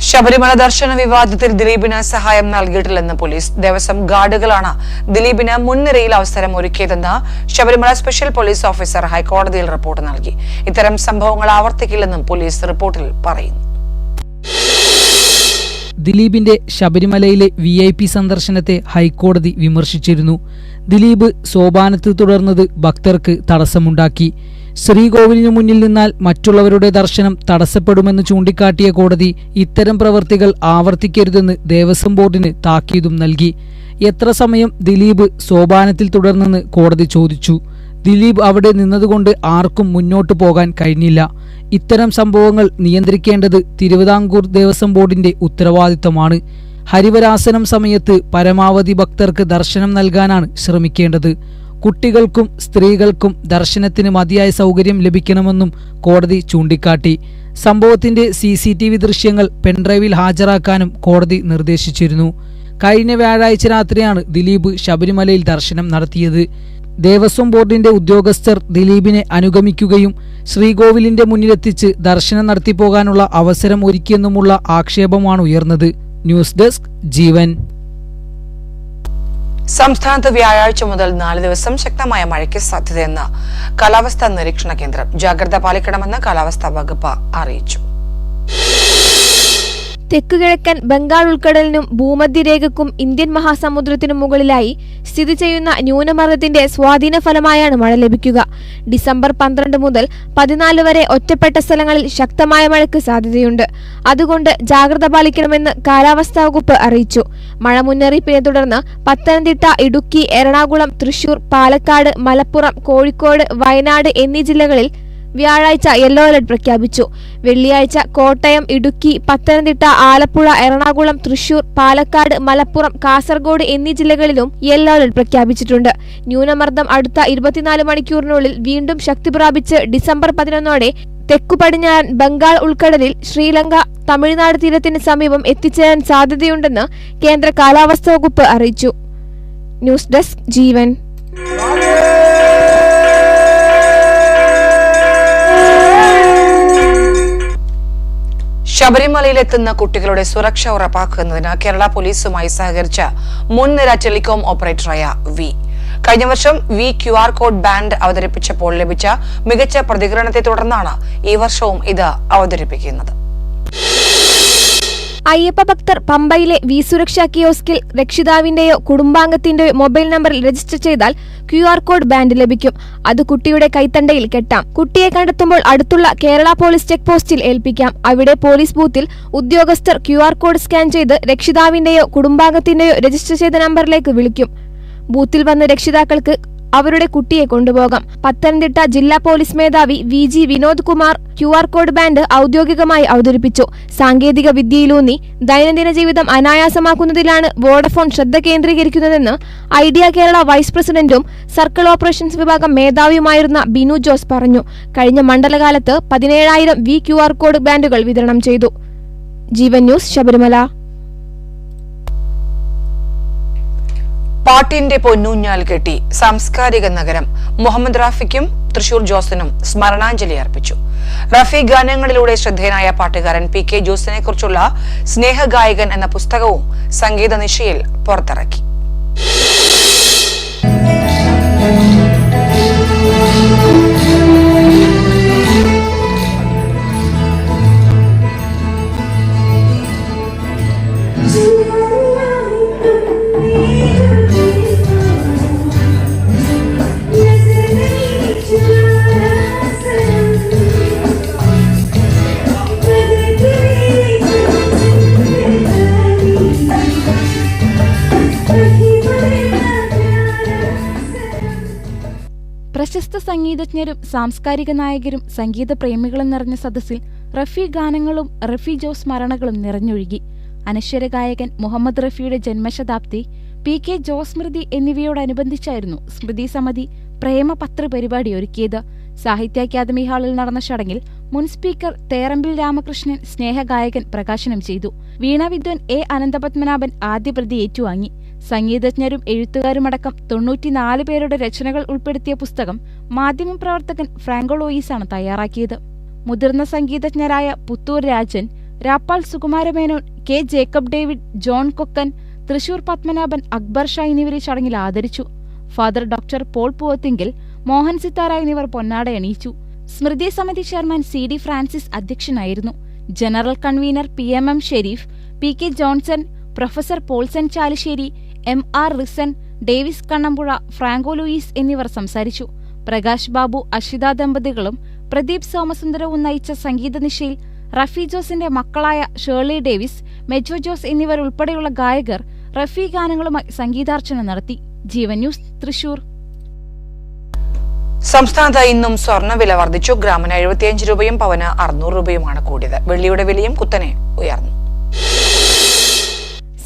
ശബരിമല ദർശന വിവാദത്തിൽ ദിലീപിന് സഹായം നൽകിയിട്ടില്ലെന്ന് പോലീസ്. ദേവസ്വം ഗാർഡുകളാണ് ദിലീപിന് മുൻനിരയിൽ അവസരം ഒരുക്കിയതെന്ന് ശബരിമല സ്പെഷ്യൽ പോലീസ് ഓഫീസർ ഹൈക്കോടതിയിൽ റിപ്പോർട്ട് നൽകി. ഇത്തരം സംഭവങ്ങൾ ആവർത്തിക്കില്ലെന്നും പോലീസ് റിപ്പോർട്ടിൽ പറയുന്നു. ദിലീപിന്റെ ശബരിമലയിലെ VIP സന്ദർശനത്തെ ഹൈക്കോടതി വിമർശിച്ചിരുന്നു. ദിലീപ് സോപാനത്ത് തുടർന്നത് ഭക്തർക്ക് തടസ്സമുണ്ടാക്കി. ശ്രീകോവിലിനു മുന്നിൽ നിന്നാൽ മറ്റുള്ളവരുടെ ദർശനം തടസ്സപ്പെടുമെന്ന് ചൂണ്ടിക്കാട്ടിയ കോടതി ഇത്തരം പ്രവൃത്തികൾ ആവർത്തിക്കരുതെന്ന് ദേവസ്വം ബോർഡിന് താക്കീതും നൽകി. എത്ര സമയം ദിലീപ് സോപാനത്തിൽ തുടർന്നെന്ന് കോടതി ചോദിച്ചു. ദിലീപ് അവിടെ നിന്നതുകൊണ്ട് ആർക്കും മുന്നോട്ടു പോകാൻ കഴിഞ്ഞില്ല. ഇത്തരം സംഭവങ്ങൾ നിയന്ത്രിക്കേണ്ടത് തിരുവിതാംകൂർ ദേവസ്വം ബോർഡിന്റെ ഉത്തരവാദിത്തമാണ്. ഹരിവരാസനം സമയത്ത് പരമാവധി ഭക്തർക്ക് ദർശനം നൽകാനാണ് ശ്രമിക്കേണ്ടത്. കുട്ടികൾക്കും സ്ത്രീകൾക്കും ദർശനത്തിന് മതിയായ സൗകര്യം ലഭിക്കണമെന്നും കോടതി ചൂണ്ടിക്കാട്ടി. സംഭവത്തിന്റെ CCTV ദൃശ്യങ്ങൾ പെൻഡ്രൈവിൽ ഹാജരാക്കാനും കോടതി നിർദ്ദേശിച്ചിരുന്നു. കഴിഞ്ഞ വ്യാഴാഴ്ച രാത്രിയാണ് ദിലീപ് ശബരിമലയിൽ ദർശനം നടത്തിയത്. ദേവസ്വം ബോർഡിന്റെ ഉദ്യോഗസ്ഥർ ദിലീപിനെ അനുഗമിക്കുകയും ശ്രീകോവിലിന്റെ മുന്നിലെത്തിച്ച് ദർശനം നടത്തിപ്പോകാനുള്ള അവസരം ഒരുക്കിയെന്നുമുള്ള ആക്ഷേപമാണ് ഉയർന്നത്. ന്യൂസ് ഡെസ്ക് ജീവൻ. സംസ്ഥാനത്ത് വ്യാഴാഴ്ച മുതൽ 4 ദിവസം ശക്തമായ മഴയ്ക്ക് സാധ്യതയെന്ന് കാലാവസ്ഥാ നിരീക്ഷണ കേന്ദ്രം. ജാഗ്രത പാലിക്കണമെന്ന് കാലാവസ്ഥാ വകുപ്പ് അറിയിച്ചു. തെക്കുകിഴക്കൻ ബംഗാൾ ഉൾക്കടലിനും ഭൂമധ്യരേഖയ്ക്കും ഇന്ത്യൻ മഹാസമുദ്രത്തിനും മുകളിലായി സ്ഥിതി ചെയ്യുന്ന ന്യൂനമർദ്ദത്തിന്റെ സ്വാധീന ഫലമായാണ് മഴ ലഭിക്കുക. ഡിസംബർ 12 മുതൽ 14 വരെ ഒറ്റപ്പെട്ട സ്ഥലങ്ങളിൽ ശക്തമായ മഴയ്ക്ക് സാധ്യതയുണ്ട്. അതുകൊണ്ട് ജാഗ്രത പാലിക്കണമെന്ന് കാലാവസ്ഥാ വകുപ്പ് അറിയിച്ചു. മഴ മുന്നറിയിപ്പിനെ തുടർന്ന് പത്തനംതിട്ട, ഇടുക്കി, എറണാകുളം, തൃശൂർ, പാലക്കാട്, മലപ്പുറം, കോഴിക്കോട്, വയനാട് എന്നീ ജില്ലകളിൽ വ്യാഴാഴ്ച യെല്ലോ അലർട്ട് പ്രഖ്യാപിച്ചു. വെള്ളിയാഴ്ച കോട്ടയം, ഇടുക്കി, പത്തനംതിട്ട, ആലപ്പുഴ, എറണാകുളം, തൃശൂർ, പാലക്കാട്, മലപ്പുറം, കാസർഗോഡ് എന്നീ ജില്ലകളിലും യെല്ലോ അലർട്ട് പ്രഖ്യാപിച്ചിട്ടുണ്ട്. ന്യൂനമർദ്ദം അടുത്ത 24 മണിക്കൂറിനുള്ളിൽ വീണ്ടും ശക്തി പ്രാപിച്ച് ഡിസംബർ 11 തെക്കു പടിഞ്ഞാറൻ ബംഗാൾ ഉൾക്കടലിൽ ശ്രീലങ്ക, തമിഴ്നാട് തീരത്തിന് സമീപം എത്തിച്ചേരാൻ സാധ്യതയുണ്ടെന്ന് കേന്ദ്ര കാലാവസ്ഥാ വകുപ്പ് അറിയിച്ചു. ന്യൂസ് ഡെസ്ക് ജീവൻ. ശബരിമലയിലെത്തുന്ന കുട്ടികളുടെ സുരക്ഷ ഉറപ്പാക്കുന്നതിന് കേരള പോലീസുമായി സഹകരിച്ച മുൻനിര ടെലികോം ഓപ്പറേറ്ററായ കഴിഞ്ഞ വർഷം QR കോഡ് ബാൻഡ് അവതരിപ്പിച്ചപ്പോൾ ലഭിച്ച മികച്ച പ്രതികരണത്തെ തുടർന്നാണ് ഈ വർഷവും ഇത് അവതരിപ്പിക്കുന്നത്. അയ്യപ്പ ഭക്തർ പമ്പയിലെ സുരക്ഷാ കിയോസ്കിൽ രക്ഷിതാവിന്റെയോ കുടുംബാംഗത്തിന്റെയോ മൊബൈൽ നമ്പറിൽ രജിസ്റ്റർ ചെയ്താൽ QR കോഡ് ബാൻഡ് ലഭിക്കും. അത് കുട്ടിയുടെ കൈത്തണ്ടയിൽ കെട്ടാം. കുട്ടിയെ കണ്ടെത്തുമ്പോൾ അടുത്തുള്ള കേരള പോലീസ് ചെക്ക് പോസ്റ്റിൽ ഏൽപ്പിക്കാം. അവിടെ പോലീസ് ബൂത്തിൽ ഉദ്യോഗസ്ഥർ QR കോഡ് സ്കാൻ ചെയ്ത് രക്ഷിതാവിന്റെയോ കുടുംബാംഗത്തിന്റെയോ രജിസ്റ്റർ ചെയ്ത നമ്പറിലേക്ക് വിളിക്കും. ബൂത്തിൽ വന്ന് രക്ഷിതാക്കൾക്ക് അവരുടെ കുട്ടിയെ കൊണ്ടുപോകാം. പത്തനംതിട്ട ജില്ലാ പോലീസ് മേധാവി VG Vinod Kumar QR code band ഔദ്യോഗികമായി അവതരിപ്പിച്ചു. സാങ്കേതിക വിദ്യയിലൂന്നി ദൈനംദിന ജീവിതം അനായാസമാക്കുന്നതിലാണ് വോഡഫോൺ ശ്രദ്ധ കേന്ദ്രീകരിക്കുന്നതെന്ന് ഐഡിയ കേരള വൈസ് പ്രസിഡന്റും സർക്കിൾ ഓപ്പറേഷൻസ് വിഭാഗം മേധാവിയുമായിരുന്ന ബിനു ജോസ് പറഞ്ഞു. കഴിഞ്ഞ മണ്ഡലകാലത്ത് 17,000 QR കോഡ് ബാൻഡുകൾ വിതരണം ചെയ്തു. ജീവൻ ന്യൂസ്, ശബരിമല. പാട്ടിന്റെ പൊന്നൂഞ്ഞാൽ കെട്ടി സാംസ്കാരിക നഗരം മുഹമ്മദ് റാഫിക്കും തൃശൂർ ജോസിനും സ്മരണാഞ്ജലി അർപ്പിച്ചു. റാഫി ഗാനങ്ങളിലൂടെ ശ്രദ്ധേയനായ പാട്ടുകാരൻ PK ജോസിനെ കുറിച്ചുള്ള സ്നേഹഗായകൻ എന്ന പുസ്തകവും സംഗീത നിശയിൽ പുറത്തിറക്കി. Yes. പ്രശസ്ത സംഗീതജ്ഞരും സാംസ്കാരിക നായകരും സംഗീത പ്രേമികളും നിറഞ്ഞ സദസ്സിൽ റഫി ഗാനങ്ങളും റഫി ജോസ് സ്മരണകളും നിറഞ്ഞൊഴുകി. അനശ്വര ഗായകൻ മുഹമ്മദ് റഫിയുടെ ജന്മശതാബ്ദി, PK ജോസ് സ്മൃതി എന്നിവയോടനുബന്ധിച്ചായിരുന്നു സ്മൃതി സമിതി പ്രേമപത്ര പരിപാടി ഒരുക്കിയത്. സാഹിത്യ അക്കാദമി ഹാളിൽ നടന്ന ചടങ്ങിൽ മുൻ സ്പീക്കർ തേറമ്പിൽ രാമകൃഷ്ണൻ സ്നേഹഗായകൻ പ്രകാശനം ചെയ്തു. വീണാവിദ്വാൻ A. അനന്തപത്മനാഭൻ ആദ്യ പ്രതി ഏറ്റുവാങ്ങി. സംഗീതജ്ഞരും എഴുത്തുകാരുമടക്കം 94 പേരുടെ രചനകൾ ഉൾപ്പെടുത്തിയ പുസ്തകം മാധ്യമപ്രവർത്തകൻ ഫ്രാങ്കോ ലോയിസാണ് തയ്യാറാക്കിയത്. മുതിർന്ന സംഗീതജ്ഞരായ പുത്തൂർ രാജൻ, രാപ്പാൾ സുകുമാരമേനോൻ, K. ജേക്കബ് ഡേവിഡ്, ജോൺ കൊക്കൻ, തൃശൂർ പത്മനാഭൻ, അക്ബർ ഷാ എന്നിവരെ ചടങ്ങിൽ ആദരിച്ചു. ഫാദർ ഡോക്ടർ പോൾ പൂവത്തിങ്കിൽ, മോഹൻ സിത്താര എന്നിവർ പൊന്നാട അണിയിച്ചു. സ്മൃതി സമിതി ചെയർമാൻ CD ഫ്രാൻസിസ് അധ്യക്ഷനായിരുന്നു. General convener PMM Sherif, PK Johnson, professor Paulson Chalissery, MR Rison, Davis Kannampuzha, Franco Louis എന്നിവർ സംസാരിച്ചു. പ്രകാശ് ബാബു, അഷിത ദമ്പതികളും പ്രദീപ് സോമസുന്ദരവും നയിച്ച സംഗീത നിശയിൽ റഫി ജോസിന്റെ മക്കളായ ഷേർലി ഡേവിസ്, മെജോ ജോസ് എന്നിവരുൾപ്പെടെയുള്ള ഗായകർ റഫി ഗാനങ്ങളുമായി സംഗീതാർച്ചന നടത്തി. ജീവൻ ന്യൂസ്, തൃശൂർ. സംസ്ഥാനത്ത് ഇന്നും സ്വർണ്ണവില വർദ്ധിച്ചു. ഗ്രാമിന് 75 രൂപയും പവന് 600 രൂപയുമാണ് കൂടിയത്. വെള്ളിയുടെ വിലയും കുത്തനെ ഉയർന്നു.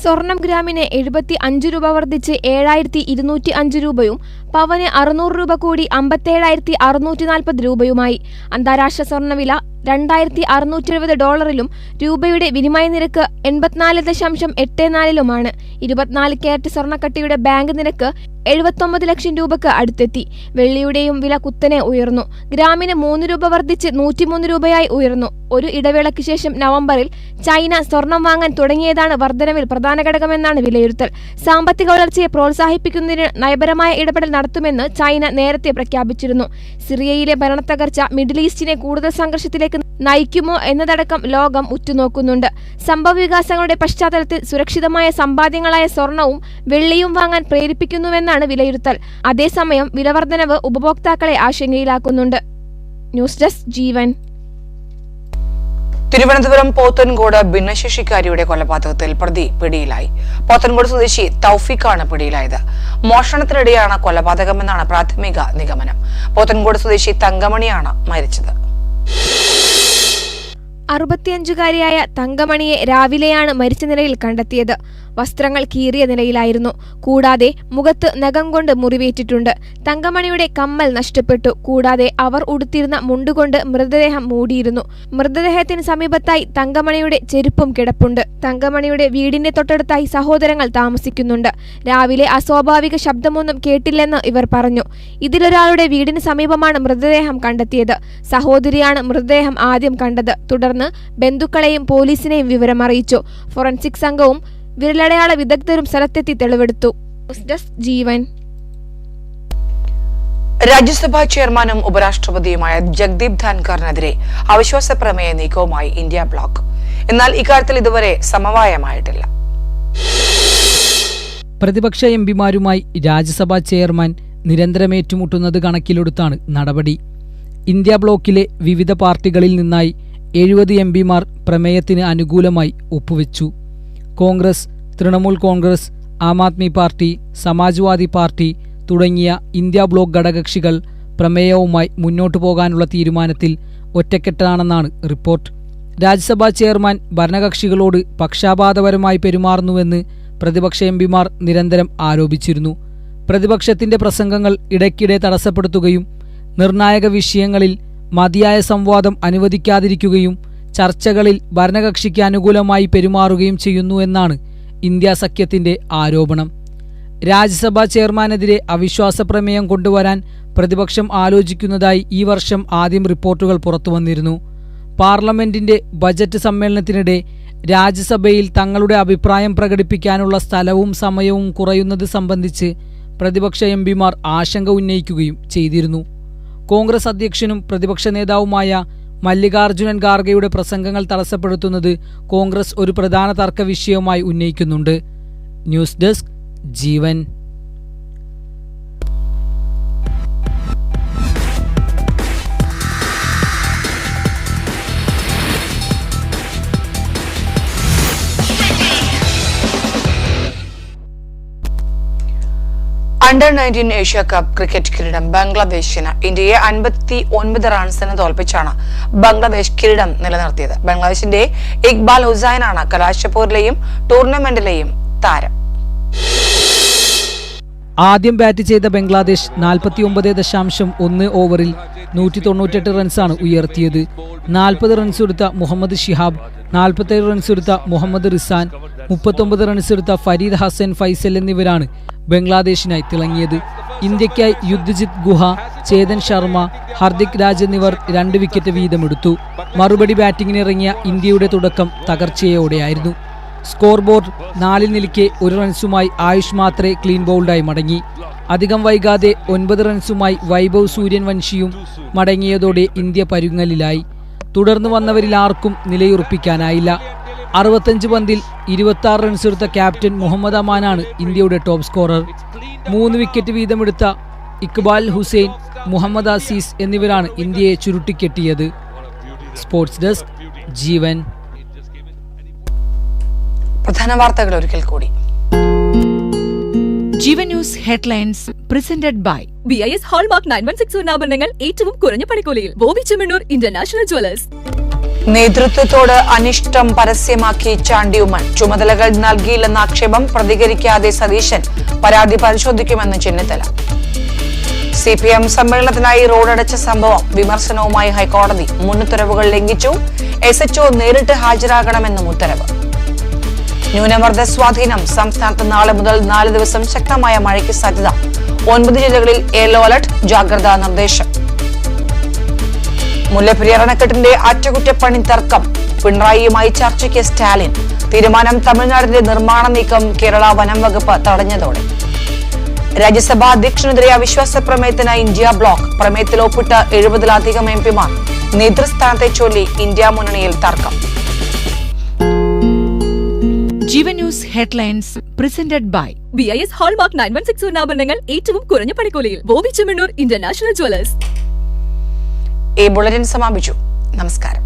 സ്വർണം ഗ്രാമിന് 75 രൂപ വർദ്ധിച്ച് 7205 രൂപയും പവന് 600 രൂപ കൂടി 57,640 രൂപയുമായി. അന്താരാഷ്ട്ര സ്വർണ്ണവില $2,670 രൂപയുടെ വിനിമയ നിരക്ക് 84.84 24 ക്യാരറ്റ് സ്വർണ്ണക്കട്ടിയുടെ ബാങ്ക് നിരക്ക് 79 ലക്ഷം രൂപക്ക് അടുത്തെത്തി. വെള്ളിയുടെയും വില കുത്തനെ ഉയർന്നു. ഗ്രാമിന് 3 രൂപ വർദ്ധിച്ച് 103 രൂപയായി ഉയർന്നു. ഒരു ഇടവേളയ്ക്ക് ശേഷം നവംബറിൽ ചൈന സ്വർണം വാങ്ങാൻ തുടങ്ങിയതാണ് വർധനവിൽ പ്രധാന ഘടകമെന്നാണ് വിലയിരുത്തൽ. സാമ്പത്തിക വളർച്ചയെ പ്രോത്സാഹിപ്പിക്കുന്നതിന് നയപരമായ ഇടപെടൽ നടത്തുമെന്ന് ചൈന നേരത്തെ പ്രഖ്യാപിച്ചിരുന്നു. സിറിയയിലെ ഭരണത്തകർച്ച മിഡിൽ ഈസ്റ്റിനെ കൂടുതൽ സംഘർഷത്തിലേക്ക് നയിക്കുമോ എന്നതടക്കം ലോകം ഉറ്റുനോക്കുന്നുണ്ട്. സംഭവവികാസങ്ങളുടെ പശ്ചാത്തലത്തിൽ സുരക്ഷിതമായ സമ്പാദ്യങ്ങളായ സ്വർണവും വെള്ളിയും വാങ്ങാൻ പ്രേരിപ്പിക്കുന്നുവെന്നാണ് വിലയിരുത്തൽ. അതേസമയം വിലവർധനവ് ഉപഭോക്താക്കളെ ആശങ്കയിലാക്കുന്നുണ്ട്. ന്യൂസ് ഡെസ്ക്, ജീവൻ. തിരുവനന്തപുരം പോത്തൻകോട് ഭിന്നശേഷിക്കാരിയുടെ കൊലപാതകത്തിൽ പ്രതി പിടിയിലായി. പോത്തൻകോട് സ്വദേശി തൗഫീഖാണ് പിടിയിലായത്. മോഷണത്തിനിടെയാണ് കൊലപാതകമെന്നാണ് പ്രാഥമിക നിഗമനം. പോത്തൻകോട് സ്വദേശി തങ്കമണിയാണ് മരിച്ചത്. 65-കാരിയായ തങ്കമണിയെ രാവിലെയാണ് മരിച്ച നിലയിൽ കണ്ടെത്തിയത്. വസ്ത്രങ്ങൾ കീറിയ നിലയിലായിരുന്നു. കൂടാതെ മുഖത്ത് നഖം കൊണ്ട് മുറിവേറ്റിട്ടുണ്ട്. തങ്കമണിയുടെ കമ്മൽ നഷ്ടപ്പെട്ടു. കൂടാതെ അവർ ഉടുത്തിരുന്ന മുണ്ടുകൊണ്ട് മൃതദേഹം മൂടിയിരുന്നു. മൃതദേഹത്തിന് സമീപത്തായി തങ്കമണിയുടെ ചെരുപ്പും കിടപ്പുണ്ട്. തങ്കമണിയുടെ വീടിന്റെ തൊട്ടടുത്തായി സഹോദരങ്ങൾ താമസിക്കുന്നുണ്ട്. രാവിലെ അസ്വാഭാവിക ശബ്ദമൊന്നും കേട്ടില്ലെന്ന് ഇവർ പറഞ്ഞു. ഇതിലൊരാളുടെ വീടിന് സമീപമാണ് മൃതദേഹം കണ്ടെത്തിയത്. സഹോദരിയാണ് മൃതദേഹം ആദ്യം കണ്ടത്. തുടർന്ന് ബന്ധുക്കളെയും പോലീസിനെയും വിവരമറിയിച്ചു. ഫോറൻസിക് സംഘവും വിരലടയാള വിദഗ്ധരും സ്ഥലത്തെത്തി തെളിവെടുത്തു. ന്യൂസ് ഡെസ്ക്, ജീവൻ. രാജ്യസഭാ ചെയർമാനും ഉപരാഷ്ട്രപതിയുമായ ജഗ്ദീപ് ധൻഖറിനെതിരെ അവിശ്വാസ പ്രമേയ നീക്കവുമായി ഇന്ത്യ ബ്ലോക്ക്. എന്നാൽ ഇക്കാര്യത്തിൽ ഇതുവരെ സമവായമായിട്ടില്ല. പ്രതിപക്ഷ എംപിമാരുമായി രാജ്യസഭാ ചെയർമാൻ നിരന്തരം ഏറ്റുമുട്ടുന്നത് കണക്കിലെടുത്താണ് നടപടി. ഇന്ത്യ ബ്ലോക്കിലെ വിവിധ പാർട്ടികളിൽ നിന്നായി 70 എംപിമാർ പ്രമേയത്തിന് അനുകൂലമായി ഒപ്പുവെച്ചു. കോൺഗ്രസ്, തൃണമൂൽ കോൺഗ്രസ്, ആം ആദ്മി പാർട്ടി, സമാജ്വാദി പാർട്ടി തുടങ്ങിയ ഇന്ത്യ ബ്ലോക്ക് ഘടകകക്ഷികൾ പ്രമേയവുമായി മുന്നോട്ടു പോകാനുള്ള തീരുമാനത്തിൽ ഒറ്റക്കെട്ടാണെന്നാണ് റിപ്പോർട്ട്. രാജ്യസഭാ ചെയർമാൻ ഭരണകക്ഷികളോട് പക്ഷാപാതപരമായി പെരുമാറുന്നുവെന്ന് പ്രതിപക്ഷ എംപിമാർ നിരന്തരം ആരോപിച്ചിരുന്നു. പ്രതിപക്ഷത്തിന്റെ പ്രസംഗങ്ങൾ ഇടയ്ക്കിടെ തടസ്സപ്പെടുത്തുകയും നിർണായക വിഷയങ്ങളിൽ മതിയായ സംവാദം അനുവദിക്കാതിരിക്കുകയും ചർച്ചകളിൽ ഭരണകക്ഷിക്ക് അനുകൂലമായി പെരുമാറുകയും ചെയ്യുന്നു എന്നാണ് ഇന്ത്യ സഖ്യത്തിന്റെ ആരോപണം. രാജ്യസഭാ ചെയർമാനെതിരെ അവിശ്വാസ പ്രമേയം കൊണ്ടുവരാൻ പ്രതിപക്ഷം ആലോചിക്കുന്നതായി ഈ വർഷം ആദ്യം റിപ്പോർട്ടുകൾ പുറത്തുവന്നിരുന്നു. പാർലമെന്റിന്റെ ബജറ്റ് സമ്മേളനത്തിനിടെ രാജ്യസഭയിൽ തങ്ങളുടെ അഭിപ്രായം പ്രകടിപ്പിക്കാനുള്ള സ്ഥലവും സമയവും കുറയുന്നത് സംബന്ധിച്ച് പ്രതിപക്ഷ എംപിമാർ ആശങ്ക ഉന്നയിക്കുകയും ചെയ്തിരുന്നു. കോൺഗ്രസ് അധ്യക്ഷനും പ്രതിപക്ഷ നേതാവുമായ മല്ലികാർജുനൻ ഖാർഗെയുടെ പ്രസംഗങ്ങൾ തടസ്സപ്പെടുത്തുന്നത് കോൺഗ്രസ് ഒരു പ്രധാന തർക്ക വിഷയവുമായി ഉന്നയിക്കുന്നുണ്ട്. ന്യൂസ് ഡെസ്ക്, ജീവൻ. അണ്ടർ-19 ഏഷ്യ കപ്പ് ക്രിക്കറ്റ് കിരീടം ബംഗ്ലാദേശിന്. ഇന്ത്യയെ 59 റൺസിന് തോൽപ്പിച്ചാണ് ബംഗ്ലാദേശ് കിരീടം നിലനിർത്തിയത്. ബംഗ്ലാദേശിന്റെ ഇക്ബാൽ ഹുസൈനാണ് കലാശപൂരിലെയും ടൂർണമെന്റിലെയും താരം. ആദ്യം ബാറ്റ് ചെയ്ത ബംഗ്ലാദേശ് 49.1 ഓവറിൽ 198 റൺസാണ് ഉയർത്തിയത്. 40 റൺസ് എടുത്ത മുഹമ്മദ് ഷിഹാബ്, 47 റൺസ് എടുത്ത മുഹമ്മദ് റിസാൻ, 39 റൺസ് എടുത്ത ഫരീദ് ഹസൻ ഫൈസൽ എന്നിവരാണ് ബംഗ്ലാദേശിനായി തിളങ്ങിയത്. ഇന്ത്യയ്ക്കായി യുദ്ധജിത് ഗുഹ, ചേതൻ ശർമ്മ, ഹർദിക് രാജ് എന്നിവർ 2 വിക്കറ്റ് വീതമെടുത്തു. മറുപടി ബാറ്റിംഗിനിറങ്ങിയ ഇന്ത്യയുടെ തുടക്കം തകർച്ചയോടെയായിരുന്നു. സ്കോർ ബോർഡ് 4 നിലയ്ക്ക് 1 റൺസുമായി ആയുഷ് മാത്രേ ക്ലീൻ ബൗൾഡായി മടങ്ങി. അധികം വൈകാതെ 9 റൺസുമായി വൈഭവ് സൂര്യൻവൻഷിയും മടങ്ങിയതോടെ ഇന്ത്യ പരുങ്ങലിലായി. തുടർന്ന് വന്നവരിൽ ആർക്കും നിലയുറപ്പിക്കാനായില്ല. 65 പന്തിൽ 26 റൺസ് എടുത്ത ക്യാപ്റ്റൻ മുഹമ്മദ് അമാനാണ് ഇന്ത്യയുടെ ടോപ്പ് സ്കോറർ. 3 വിക്കറ്റ് വീതമെടുത്ത ഇക്ബാൽ ഹുസൈൻ, മുഹമ്മദ് അസീസ് എന്നിവരാണ് ഇന്ത്യയെ ചുരുട്ടിക്കെട്ടിയത്. സ്പോർട്സ് ഡെസ്ക്, ജീവൻ. പ്രധാന വാർത്തകൾ ഒരിക്കൽ കൂടി. Jeevan news headlines presented by BIS hallmark 916 സ്വർണ്ണാഭരണങ്ങൾ ഏറ്റവും കുറഞ്ഞ പണിക്കൂലിയിൽ. Bobby Chemmanur international jewellers. നേതൃത്വത്തോട് അനിഷ്ടം പരസ്യമാക്കി ചാണ്ടി ഉമ്മൻ. ചുമതലകൾ നൽകിയില്ലെന്ന ആക്ഷേപം പ്രതികരിക്കാതെ സതീശൻ. പരാതി പരിശോധിക്കുമെന്ന് ചെന്നിത്തല. CPM സമ്മേളനത്തിനായി റോഡടച്ച സംഭവം വിമർശനവുമായി ഹൈക്കോടതി. മുന്നുത്തരവുകൾ ലംഘിച്ചു. SHO നേരിട്ട് ഹാജരാകണമെന്നും ഉത്തരവ്. ന്യൂനമർദ്ദ സ്വാധീനം. സംസ്ഥാനത്ത് നാളെ മുതൽ 4 ദിവസം ശക്തമായ മഴയ്ക്ക് സാധ്യത. 9 ജില്ലകളിൽ യെല്ലോ അലർട്ട്, ജാഗ്രതാ നിർദ്ദേശം. മുല്ലപ്പെരിയാർ അണക്കെട്ടിന്റെ അറ്റകുറ്റപ്പണി തർക്കം. പിണറായിയുമായി ചർച്ചയ്ക്ക് സ്റ്റാലിൻ. തീരുമാനം തമിഴ്നാടിന്റെ നിർമ്മാണ നീക്കം കേരള വനം വകുപ്പ് തടഞ്ഞതോടെ. രാജ്യസഭാ അധ്യക്ഷനെതിരെ അവിശ്വാസ പ്രമേയത്തിന് ഇന്ത്യ ബ്ലോക്ക്. പ്രമേയത്തിൽ ഒപ്പിട്ട 70-ലധികം MPമാർ. നേതൃസ്ഥാനത്തെ ചൊല്ലി ഇന്ത്യ മുന്നണിയിൽ തർക്കം. Jeevan news headlines presented by BIS hallmark 916 സ്വർണ്ണാഭരണങ്ങൾ ഏറ്റവും കുറഞ്ഞ പണിക്കൂലിയിൽ. Bobby Chemmanur international jewellers. ഈ ബുള്ളറ്റിൻ സമാപിച്ചു. നമസ്കാരം.